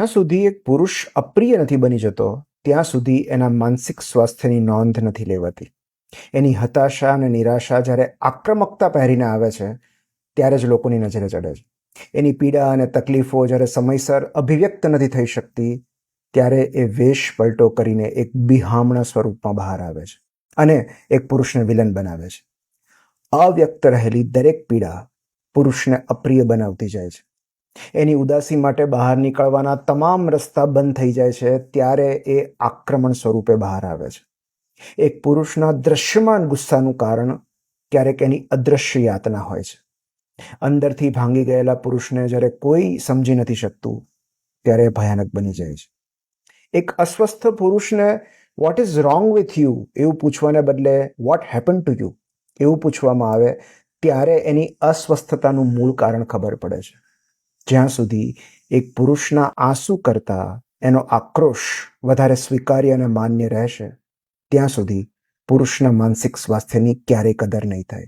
જ્યાં સુધી એક પુરુષ અપ્રિય નથી બની જતો ત્યાં સુધી એના માનસિક સ્વાસ્થ્યની નોંધ નથી લેવાતી. એની હતાશા અને નિરાશા જ્યારે આક્રમકતા પહેરીને આવે છે ત્યારે જ લોકોની નજરે ચડે છે. એની પીડા અને તકલીફો જ્યારે સમયસર અભિવ્યક્ત નથી થઈ શકતી ત્યારે એ વેશ પલટો કરીને એક બિહામણા સ્વરૂપમાં બહાર આવે છે અને એક પુરુષને વિલન બનાવે છે. અવ્યક્ત રહેલી દરેક પીડા પુરુષને અપ્રિય બનાવતી જાય છે. એની ઉદાસી માટે બહાર નીકળવાના તમામ રસ્તા બંધ થઈ જાય છે ત્યારે એ આક્રમણ સ્વરૂપે બહાર આવે છે. એક પુરુષના દ્રશ્યમાન ગુસ્સાનું કારણ ક્યારેક એની અદ્રશ્ય યાતના હોય છે. અંદરથી ભાંગી ગયેલા પુરુષને જ્યારે કોઈ સમજી નથી શકતું ત્યારે ભયાનક બની જાય છે. એક અસ્વસ્થ પુરુષને what is wrong with you એવું પૂછવાને બદલે વોટ હેપન ટુ યુ એવું પૂછવામાં આવે ત્યારે એની અસ્વસ્થતાનું મૂળ કારણ ખબર પડે છે. જ્યાં સુધી એક પુરુષના આંસુ કરતાં એનો આક્રોશ વધારે સ્વીકાર્ય અને માન્ય રહેશે ત્યાં સુધી પુરુષના માનસિક સ્વાસ્થ્યની ક્યારેય કદર નહીં થાય.